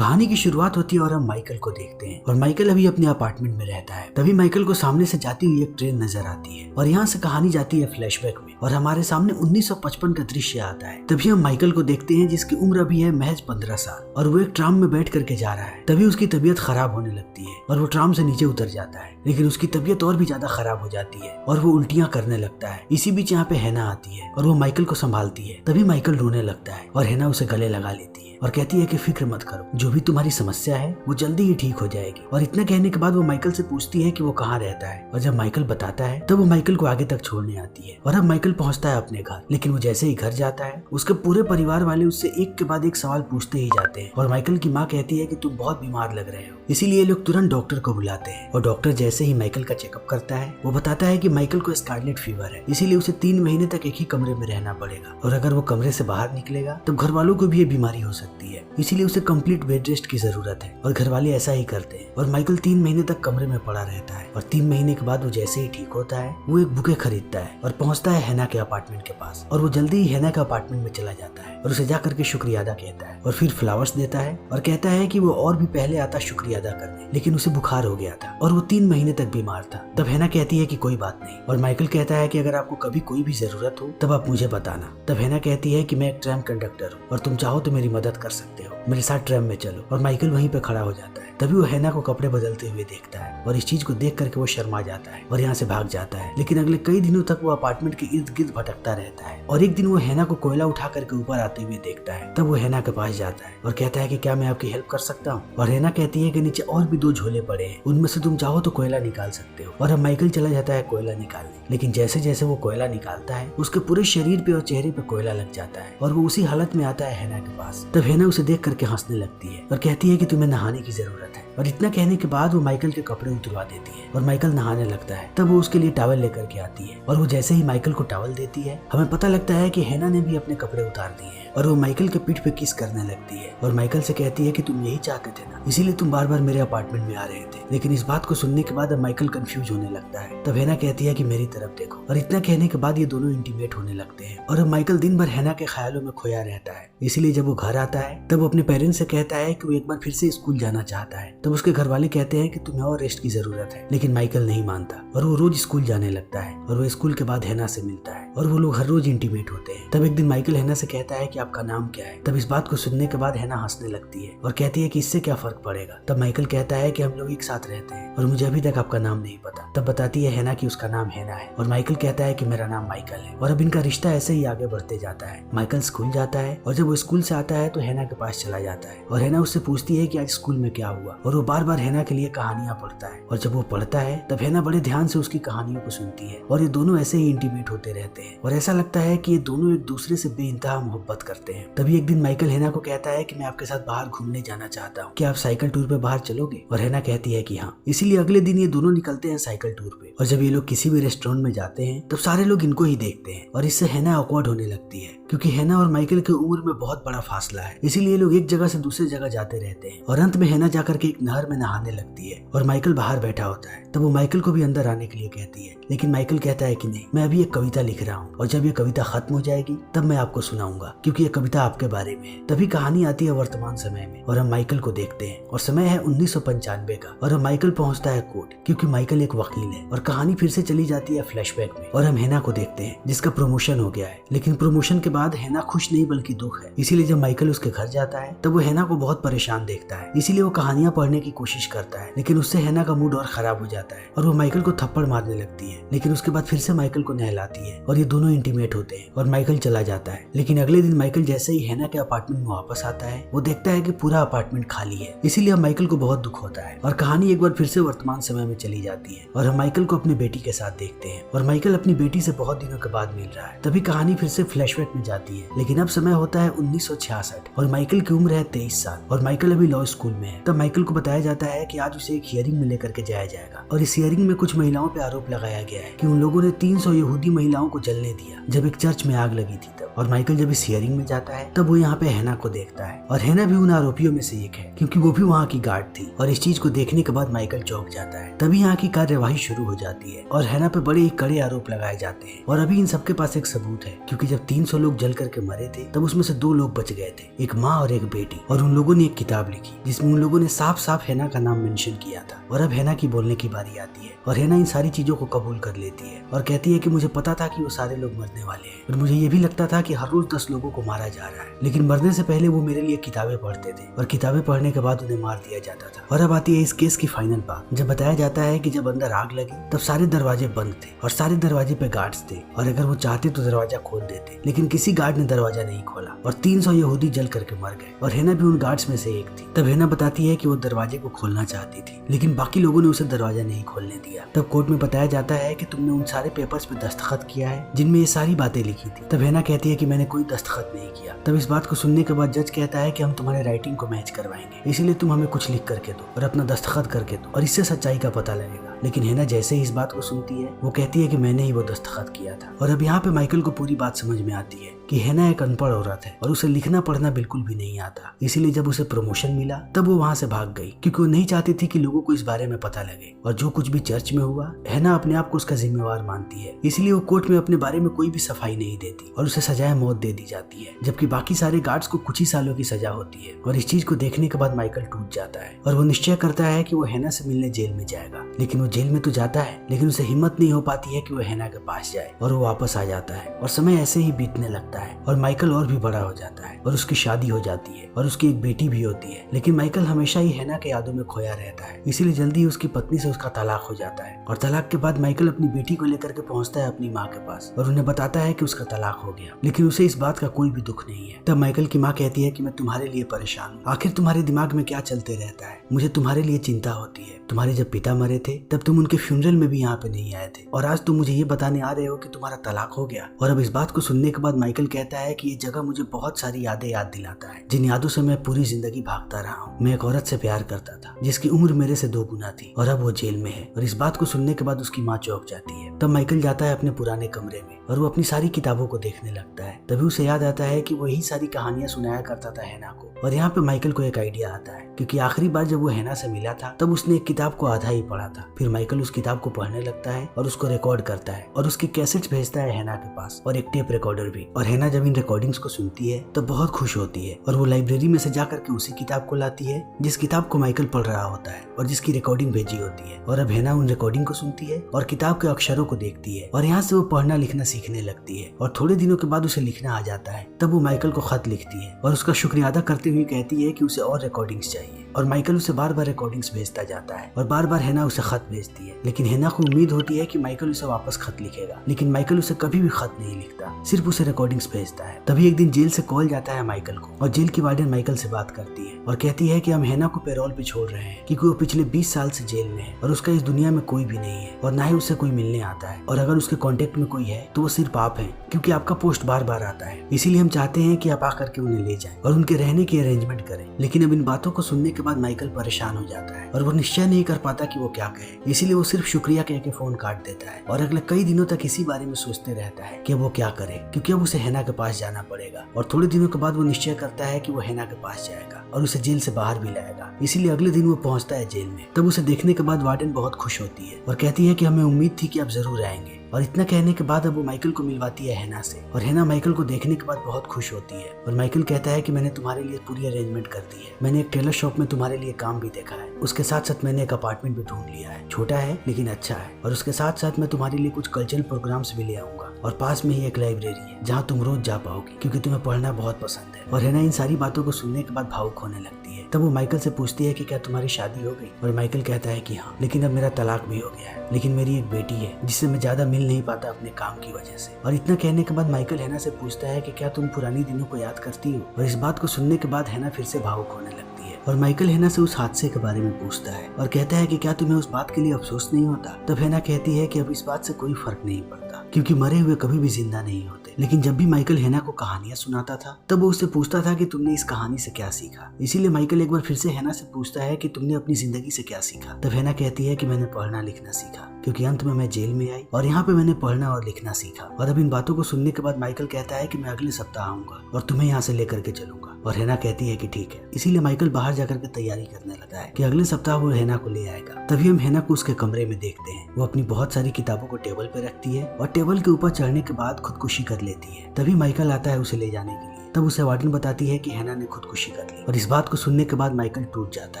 कहानी की शुरुआत होती है और हम माइकल को देखते हैं और माइकल अभी अपने अपार्टमेंट में रहता है। तभी माइकल को सामने से जाती हुई एक ट्रेन नजर आती है और यहाँ से कहानी जाती है फ्लैशबैक में और हमारे सामने 1955 का दृश्य आता है। तभी हम माइकल को देखते हैं जिसकी उम्र अभी है महज 15 साल और वो एक ट्राम में बैठ करके जा रहा है। तभी उसकी तबीयत खराब होने लगती है और वो ट्राम से नीचे उतर जाता है, लेकिन उसकी तबीयत और भी ज्यादा खराब हो जाती है और वो उल्टियां करने लगता है। इसी बीच यहाँ पे हैना आती है और वो माइकल को संभालती है। तभी माइकल रोने लगता है और हैना उसे गले लगा लेती है और कहती है कि फिक्र मत करो, जो भी तुम्हारी समस्या है वो जल्दी ही ठीक हो जाएगी। और इतना कहने के बाद वो माइकल से पूछती है कि वो कहाँ रहता है और जब माइकल बताता है तब वो माइकल को आगे तक छोड़ने आती है और अब माइकल पहुंचता है अपने घर। लेकिन वो जैसे ही घर जाता है उसके पूरे परिवार वाले उससे एक के बाद एक सवाल पूछते ही जाते हैं और माइकल की माँ कहती है कि तुम बहुत बीमार लग रहे हो। इसीलिए लोग तुरंत डॉक्टर को बुलाते हैं और डॉक्टर जैसे ही माइकल का चेकअप करता है वो बताता है कि माइकल को स्कारलेट फीवर है, इसीलिए उसे 3 महीने तक एक ही कमरे में रहना पड़ेगा और अगर वो कमरे से बाहर निकलेगा तो घर वालों को भी ये बीमारी हो सकती है, इसीलिए उसे कंप्लीट बेड रेस्ट की जरूरत है। और घर वाले ऐसा ही करते हैं और माइकल 3 महीने तक कमरे में पड़ा रहता है और 3 महीने के बाद वो जैसे ही ठीक होता है वो एक बुके खरीदता है और पहुंचता है हैना के अपार्टमेंट के पास और वो जल्दी ही हैना के अपार्टमेंट में चला जाता है और उसे जाकर के शुक्रिया अदा कहता है और फिर फ्लावर्स देता है और कहता है कि वो और भी पहले आता शुक्रिया अदा करने, लेकिन उसे बुखार हो गया था और वो 3 महीने तक बीमार था। तब हैना कहती है कि कोई बात नहीं और माइकल कहता है कि अगर आपको कभी कोई भी जरूरत हो तब आप मुझे बताना। तब हैना कहती है कि मैं एक ट्रैम कंडक्टर हूँ और तुम चाहो तो मेरी मदद कर सकते हो, मेरे साथ ट्रैम में चलो। और माइकल वहीं पे खड़ा हो जाता है। तभी वो हैना को कपड़े बदलते हुए देखता है और इस चीज को देख करके वो शर्मा जाता है और यहाँ से भाग जाता है। लेकिन अगले कई दिनों तक वो अपार्टमेंट के इर्द गिर्द भटकता रहता है और एक दिन वो हैना को कोयला उठा करके ऊपर आते हुए देखता है। तब वो हैना के पास जाता है और कहता है कि क्या मैं आपकी हेल्प कर सकता हूँ। और हैना कहती है कि नीचे और भी 2 झोले पड़े हैं, उनमें से तुम चाहो तो कोयला निकाल सकते हो। और अब माइकल चला जाता है कोयला निकालने, लेकिन जैसे जैसे वो कोयला निकालता है उसके पूरे शरीर पे और चेहरे पे कोयला लग जाता है और वो उसी हालत में आता है हैना के पास। तब हैना उसे देख करके हंसने लगती है और कहती है कि तुम्हें नहाने की जरूरत है। और इतना कहने के बाद वो माइकल के कपड़े उतरवा देती है और माइकल नहाने लगता है। तब वो उसके लिए टॉवल लेकर के आती है और वो जैसे ही माइकल को टॉवल देती है हमें पता लगता है कि हैना ने भी अपने कपड़े उतार दिए हैं और वो माइकल के पीठ पे किस करने लगती है और माइकल से कहती है कि तुम यही चाहते थे ना, इसीलिए तुम बार बार मेरे अपार्टमेंट में आ रहे थे। लेकिन इस बात को सुनने के बाद अब माइकल कंफ्यूज होने लगता है। तब हैना कहती है कि मेरी तरफ देखो और इतना कहने के बाद ये दोनों इंटीमेट होने लगते हैं और अब माइकल दिन भर हैना के ख्यालों में खोया रहता है। इसीलिए जब वो घर आता है तब वो अपने पेरेंट्स से कहता है कि वो एक बार फिर से स्कूल जाना चाहता है। तब उसके घर वाले कहते हैं कि तुम्हें और रेस्ट की जरूरत है, लेकिन माइकल नहीं मानता और वो रोज स्कूल जाने लगता है और वो स्कूल के बाद हैना से मिलता है और वो लोग हर रोज इंटीमेट होते हैं। तब एक दिन माइकल हैना से कहता है कि आपका नाम क्या है। तब इस बात को सुनने के बाद हैना हंसने लगती है और कहती है कि इससे क्या फर्क पड़ेगा। तब माइकल कहता है कि हम लोग एक साथ रहते हैं और मुझे अभी तक आपका नाम नहीं पता। तब बताती है हैना कि उसका नाम हैना है और माइकल कहता है कि मेरा नाम माइकल है। और अब इनका रिश्ता ऐसे ही आगे बढ़ते जाता है। माइकल स्कूल जाता है और जब वो स्कूल से आता है तो हैना के पास चला जाता है और हैना उससे पूछती है कि आज स्कूल में क्या हुआ और वो बार बार हैना के लिए कहानियां पढ़ता है और जब वो पढ़ता है तब हैना बड़े ध्यान से उसकी कहानियों को सुनती है और ये दोनों ऐसे ही इंटीमेट होते रहते हैं और ऐसा लगता है कि ये दोनों एक दूसरे से बेइंतहा मोहब्बत करते हैं। तभी एक दिन माइकल हैना को कहता है कि मैं आपके साथ बाहर घूमने जाना चाहता हूँ, क्या आप साइकिल टूर पे बाहर चलोगे। और हैना कहती है कि हाँ। इसीलिए अगले दिन ये दोनों निकलते हैं साइकिल टूर पे और जब ये लोग किसी भी रेस्टोरेंट में जाते हैं तब सारे लोग इनको ही देखते हैं और इससे हैना ऑकवर्ड होने लगती है क्योंकि हैना और माइकल की उम्र में बहुत बड़ा फासला है। इसीलिए ये लोग एक जगह से दूसरी जगह जाते रहते हैं और अंत में हैना जाकर के एक नहर में नहाने लगती है और माइकल बाहर बैठा होता है। तब वो माइकल को भी अंदर आने के लिए कहती है, लेकिन माइकल कहता है कि नहीं, मैं अभी एक कविता लिख रहा हूँ और जब ये कविता खत्म हो जाएगी तब मैं आपको सुनाऊंगा क्योंकि ये कविता आपके बारे में है। तभी कहानी आती है वर्तमान समय में और हम माइकल को देखते हैं और समय है 1995 का और अब माइकल पहुंचता है कोर्ट क्योंकि माइकल एक वकील है। और कहानी फिर से चली जाती है फ्लैशबैक में और हम हैना को देखते हैं जिसका प्रमोशन हो गया है। लेकिन प्रमोशन के बाद हैना खुश नहीं बल्कि दुख है। इसीलिए जब माइकल उसके घर जाता है तब वो हैना को बहुत परेशान देखता है, इसीलिए वो कहानियां पढ़ने की कोशिश करता है। लेकिन उससे हैना का मूड और खराब हो जाता है और वो माइकल को थप्पड़ मारने लगती है। लेकिन उसके बाद फिर से माइकल को नहलाती है और ये दोनों इंटीमेट होते हैं और माइकल चला जाता है। लेकिन अगले दिन माइकल जैसे ही हैना के अपार्टमेंट में वापस आता है वो देखता है कि पूरा अपार्टमेंट खाली है। इसीलिए अब माइकल को बहुत दुख होता है और कहानी एक बार फिर से वर्तमान समय में चली जाती है और हम माइकल को अपनी बेटी के साथ देखते हैं और माइकल अपनी बेटी से बहुत दिनों के बाद मिल रहा है। तभी कहानी फिर से फ्लैशबैक में जाती है, लेकिन अब समय होता है 1966 और माइकल की उम्र है 23 साल और माइकल अभी लॉ स्कूल में है। तब माइकल को बताया जाता है कि आज उसे एक हियरिंग में लेकर के जाया जाएगा और इस हियरिंग में कुछ महिलाओं पे आरोप लगाया गया है कि उन लोगों ने 300 यहूदी महिलाओं को जलने दिया जब एक चर्च में आग लगी थी। तब और माइकल जब इस हियरिंग में जाता है तब वो यहाँ पे हैना को देखता है और हैना भी उन आरोपियों में से एक है क्योंकि वो भी वहाँ की गार्ड थी। और इस चीज को देखने के बाद माइकल चौंक जाता है। तभी यहाँ की कार्यवाही शुरू हो जाती है और हैना पे बड़े ही कड़े आरोप लगाए जाते हैं। और अभी इन सबके पास एक सबूत है क्योंकि जब 300 लोग जल करके मरे थे तब उसमें से 2 लोग बच गए थे, एक माँ और एक बेटी। और उन लोगों ने एक किताब लिखी जिसमें उन लोगों ने साफ साफ हैना का नाम मेंशन किया था। और अब हैना की बोलने की बारी आती है और हैना इन सारी चीजों को कबूल कर लेती है और कहती है कि मुझे पता था कि वो सारे लोग मरने वाले हैं और मुझे ये भी लगता था कि हर रोज 10 लोगों को मारा जा रहा है, लेकिन मरने से पहले वो मेरे लिए किताबें पढ़ते थे और किताबें पढ़ने के बाद उन्हें मार दिया जाता था। और अब आती है इस केस की फाइनल बात, जब बताया जाता है कि जब अंदर आग लगी तब सारे दरवाजे बंद थे और सारे दरवाजे पे गार्ड्स थे और अगर वो चाहते तो दरवाजा खोल देते, लेकिन किसी गार्ड ने दरवाजा नहीं खोला और 300 यहूदी जल करके मर गए और हैना भी उन गार्ड्स में से एक थी। तब हैना बताती है कि वो दरवाजे को खोलना चाहती थी लेकिन बाकी लोगों ने उसे दरवाजा नहीं खोलने दिया। तब कोर्ट में बताया जाता है कि तुमने उन सारे पेपर्स पे दस्तखत किया है जिनमें ये सारी बातें लिखी थी। तब हैना कहती है कि मैंने कोई दस्तखत नहीं किया। तब इस बात को सुनने के बाद जज कहता है कि हम तुम्हारे राइटिंग को मैच करवाएंगे, इसीलिए तुम हमें कुछ लिख करके दो और अपना दस्तखत करके दो और इससे सच्चाई का पता लगेगा। लेकिन हैना जैसे ही इस बात को सुनती है वो कहती है कि मैंने ही वो दस्तखत किया था। और अब यहाँ पे माइकल को पूरी बात समझ में आती है कि हैना एक अनपढ़ औरत है और उसे लिखना पढ़ना बिल्कुल भी नहीं आता। इसीलिए जब उसे प्रमोशन मिला तब वो वहाँ से भाग गई क्योंकि वो नहीं चाहती थी कि लोगों को इस बारे में पता लगे। और जो कुछ भी चर्च में हुआ हैना अपने आप को उसका जिम्मेवार मानती है, इसलिए वो कोर्ट में अपने बारे में कोई भी सफाई नहीं देती और उसे सजाए मौत दे दी जाती है, जबकि बाकी सारे गार्ड्स को कुछ ही सालों की सजा होती है। और इस चीज को देखने के बाद माइकल टूट जाता है और वो निश्चय करता है कि वो हैना से मिलने जेल में जाएगा। लेकिन वो जेल में तो जाता है लेकिन उसे हिम्मत नहीं हो पाती है कि वो हैना के पास जाए और वो वापस आ जाता है। और समय ऐसे ही बीतने लगता है और माइकल और भी बड़ा हो जाता है और उसकी शादी हो जाती है और उसकी एक बेटी भी होती है। लेकिन माइकल हमेशा ही हैना के यादों में खोया रहता है, इसीलिए जल्दी ही उसकी पत्नी से उसका तलाक हो जाता है। और तलाक के बाद माइकल अपनी बेटी को लेकर के पहुंचता है अपनी माँ के पास और उन्हें बताता है कि उसका तलाक हो गया, लेकिन उसे इस बात का कोई भी दुख नहीं है। तब माइकल की माँ कहती है कि मैं तुम्हारे लिए परेशान हूँ, आखिर तुम्हारे दिमाग में क्या चलते रहता है, मुझे तुम्हारे लिए चिंता होती है। तुम्हारे जब पिता मरे थे तब तुम उनके फ्यूनरल में भी यहाँ पे नहीं आए थे और आज तुम मुझे ये बताने आ रहे हो कि तुम्हारा तलाक हो गया। और अब इस बात को सुनने के बाद माइकल कहता है कि ये जगह मुझे बहुत सारी यादें याद दिलाता है, जिन यादों से मैं पूरी जिंदगी भागता रहा हूँ। मैं एक औरत से प्यार करता था जिसकी उम्र मेरे से 2 गुना थी और अब वो जेल में है। और इस बात को सुनने के बाद उसकी माँ चौंक जाती है। तब माइकल जाता है अपने पुराने कमरे में और वो अपनी सारी किताबों को देखने लगता है। तभी उसे याद आता है कि वो यही सारी कहानियां सुनाया करता था हैना को। और यहाँ पे माइकल को एक आइडिया आता है क्योंकि आखिरी बार जब वो हैना से मिला था तब उसने एक किताब को आधा ही पढ़ा था। फिर माइकल उस किताब को पढ़ने लगता है और उसको रिकॉर्ड करता है और उसके कैसेट्स भेजता है हैना के पास और एक टेप रिकॉर्डर भी। और हैना जब इन रिकॉर्डिंग्स को सुनती है तब बहुत खुश होती है और वो लाइब्रेरी में से जाकर के उसी किताब को लाती है जिस किताब को माइकल पढ़ रहा होता है और जिसकी रिकॉर्डिंग भेजी होती है। और अब हैना उन रिकॉर्डिंग को सुनती है और किताब के अक्षरों को देखती है और यहाँ से वो पढ़ना लिखना सीखने लगती है। और थोड़े दिनों के बाद उसे लिखना आ जाता है। तब वो माइकल को खत लिखती है और उसका शुक्रिया अदा करते हुए कहती है कि उसे और रिकॉर्डिंग्स चाहिए। और माइकल उसे बार बार रिकॉर्डिंग्स भेजता जाता है और बार बार हैना उसे खत भेजती है। लेकिन हैना को उम्मीद होती है कि माइकल उसे वापस खत लिखेगा, लेकिन माइकल उसे कभी भी खत नहीं लिखता, सिर्फ उसे रिकॉर्डिंग्स भेजता है। तभी एक दिन जेल से कॉल जाता है माइकल को और जेल की वार्डन माइकल से बात करती है और कहती है कि हम हैना को पैरोल पे छोड़ रहे हैं क्योंकि वो पिछले 20 साल से जेल में है और उसका इस दुनिया में कोई भी नहीं है और ना ही उससे कोई मिलने आता है। और अगर उसके कांटेक्ट में कोई है तो वो सिर्फ आप हैं क्योंकि आपका पोस्ट बार बार आता है। इसीलिए हम चाहते हैं कि आप आकर के उन्हें ले जाएं और उनके रहने की अरेंजमेंट करें। लेकिन अब इन बातों को सुनने के बाद माइकल परेशान हो जाता है और वो निश्चय नहीं कर पाता कि वो क्या कहे। इसीलिए वो सिर्फ शुक्रिया कह के फोन काट देता है और अगले कई दिनों तक इसी बारे में सोचते रहता है कि वो क्या करे, क्योंकि अब उसे हैना के पास जाना पड़ेगा। और थोड़े दिनों के बाद वो निश्चय करता है कि वो हैना के पास जाएगा और उसे जेल से बाहर भी लाएगा। इसीलिए अगले दिन वो पहुंचता है जेल में। तब उसे देखने के बाद वार्डन बहुत खुश होती है और कहती है कि हमें उम्मीद थी कि आप जरूर आएंगे। और इतना कहने के बाद अब वो माइकल को मिलवाती है हैना से और हैना माइकल को देखने के बाद बहुत खुश होती है। और माइकल कहता है कि मैंने तुम्हारे लिए पूरी अरेंजमेंट कर दी है, मैंने एक टेलर शॉप में तुम्हारे लिए काम भी देखा है, उसके साथ साथ मैंने एक अपार्टमेंट भी ढूंढ लिया है, छोटा है लेकिन अच्छा है। और उसके साथ साथ मैं तुम्हारे लिए कुछ कल्चरल प्रोग्राम्स भी ले आऊंगा और पास में ही एक लाइब्रेरी है जहाँ तुम रोज जा पाओगी क्योंकि तुम्हें पढ़ना बहुत पसंद है। और हैना इन सारी बातों को सुनने के बाद भावुक होने लगती है। तब वो माइकल से पूछती है कि क्या तुम्हारी शादी हो गई, और माइकल कहता है कि हाँ, लेकिन अब मेरा तलाक भी हो गया है, लेकिन मेरी एक बेटी है जिससे मैं ज्यादा मिल नहीं पाता अपने काम की वजह से। और इतना कहने के बाद माइकल हैना से पूछता है कि क्या तुम पुरानी दिनों को याद करती हो। और इस बात को सुनने के बाद हैना फिर से भावुक होने लगती है और माइकल हैना से उस हादसे के बारे में पूछता है और कहता है कि क्या तुम्हें उस बात के लिए अफसोस नहीं होता। तब हैना कहती है कि अब इस बात से कोई फर्क नहीं पड़ता क्योंकि मरे हुए कभी भी जिंदा नहीं होते। लेकिन जब भी माइकल हैना को कहानियां सुनाता था तब वो उससे पूछता था कि तुमने इस कहानी से क्या सीखा। इसीलिए माइकल एक बार फिर से हैना से पूछता है कि तुमने अपनी जिंदगी से क्या सीखा। तब हैना कहती है कि मैंने पढ़ना लिखना सीखा क्योंकि अंत में मैं जेल में आई और यहाँ पे मैंने पढ़ना और लिखना सीखा। और अब इन बातों को सुनने के बाद माइकल कहता है कि मैं अगले सप्ताह आऊंगा और तुम्हें यहाँ से लेकर के चलूंगा। और हेना कहती है कि ठीक है। इसीलिए माइकल बाहर जाकर के तैयारी करने लगा है कि अगले सप्ताह वो हेना को ले आएगा। तभी हम हेना को उसके कमरे में देखते हैं। वो अपनी बहुत सारी किताबों को टेबल पे रखती है और टेबल के ऊपर चढ़ने के बाद खुदकुशी कर लेती है। तभी माइकल आता है उसे ले जाने के लिए। तब उसे वार्डन बताती है कि हेना ने खुदकुशी कर ली और इस बात को सुनने के बाद माइकल टूट जाता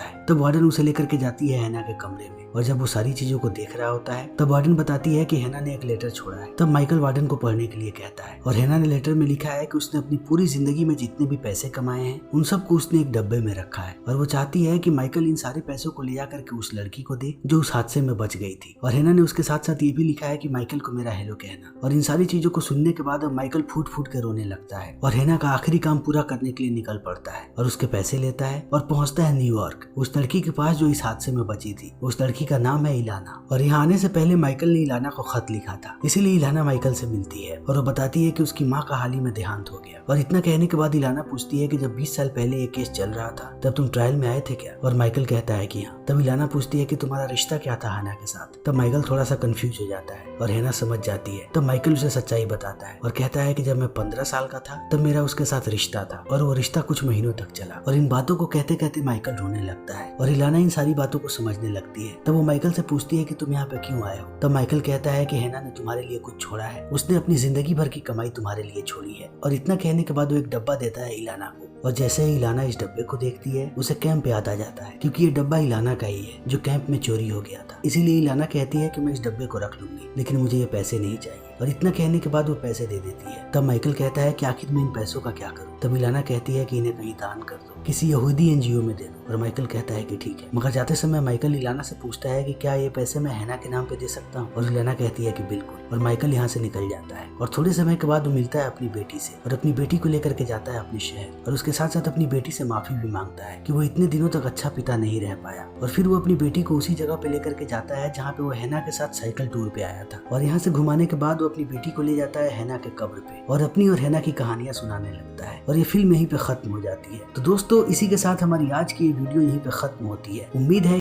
है। तब वार्डन उसे लेकर के जाती है हेना के कमरे में और जब वो सारी चीजों को देख रहा होता है तब वार्डन बताती है कि हेना ने एक लेटर छोड़ा है। तब माइकल वार्डन को पढ़ने के लिए कहता है और हेना ने लेटर में लिखा है कि उसने अपनी पूरी जिंदगी में जितने भी पैसे कमाए हैं उन सबको उसने एक डब्बे में रखा है और वो चाहती है कि माइकल इन सारे पैसों को ले जाकर के उस लड़की को दे जो उस हादसे में बच गई थी। और हेना ने उसके साथ साथ ये भी लिखा है कि माइकल को मेरा हेलो कहना। और इन सारी चीजों को सुनने के बाद अब माइकल फूट फूट कर रोने लगता है और हेना का आखिरी काम पूरा करने के लिए निकल पड़ता है और उसके पैसे लेता है और पहुंचता है न्यूयॉर्क उस लड़की के पास जो इस हादसे में बची थी। उस लड़की का नाम है इलाना और यहाँ आने से पहले माइकल ने इलाना को खत लिखा था, इसीलिए इलाना माइकल से मिलती है और वो बताती है कि उसकी माँ का हाल ही में देहांत हो गया। और इतना कहने के बाद इलाना पूछती है कि जब 20 साल पहले ये केस चल रहा था तब तुम ट्रायल में आए थे क्या? और माइकल कहता है कि हाँ। तब इलाना पूछती है कि तुम्हारा रिश्ता क्या था हेना के साथ? तब माइकल थोड़ा सा कंफ्यूज हो जाता है और हेना समझ जाती है। तब माइकल उसे सच्चाई बताता है और कहता है कि जब मैं 15 साल का था तब मेरा उसके साथ रिश्ता था और वो रिश्ता कुछ महीनों तक चला। और इन बातों को कहते कहते माइकल रोने लगता है और इलाना इन सारी बातों को समझने लगती है। तब वो माइकल से पूछती है कि तुम यहाँ पे क्यों आए हो? तब माइकल कहता है कि हेना ने तुम्हारे लिए कुछ छोड़ा है, उसने अपनी जिंदगी भर की कमाई तुम्हारे लिए छोड़ी है। और इतना कहने के बाद वो एक डब्बा देता है इलाना को और जैसे ही इलाना इस डब्बे को देखती है उसे कैंप याद आ जाता है क्योंकि ये डब्बा इलाना का ही है जो कैंप में चोरी हो गया था। इसीलिए इलाना कहती है कि मैं इस डब्बे को रख लूंगी लेकिन मुझे ये पैसे नहीं चाहिए। और इतना कहने के बाद वो पैसे दे देती है। तब माइकल कहता है कि आखिर मैं इन पैसों का क्या करूं? तब इलाना कहती है कि इन्हें कहीं दान कर दो, किसी यहूदी एनजीओ में दे दो। और माइकल कहता है कि ठीक है। मगर जाते समय माइकल इलाना से पूछता है कि क्या ये पैसे मैं हेना के नाम पे दे सकता हूँ? और इलाना कहती है कि बिल्कुल। और माइकल यहाँ से निकल जाता है और थोड़े समय के बाद वो मिलता है अपनी बेटी से और अपनी बेटी को लेकर के जाता है अपने शहर और उसके साथ साथ अपनी बेटी से माफी भी मांगता है कि वो इतने दिनों तक अच्छा पिता नहीं रह पाया। और फिर वो अपनी बेटी को उसी जगह पे लेकर के जाता है जहाँ पे वो हेना के साथ साइकिल टूर पे आया था। और यहाँ से घुमाने के बाद वो अपनी बेटी को ले जाता है हेना के कब्र पे और अपनी और हेना की कहानियां सुनाने लगता है और ये फिल्म यहीं पे खत्म हो जाती है। तो दोस्तों इसी के साथ हमारी आज की वीडियो यहीं पे खत्म होती है। उम्मीद है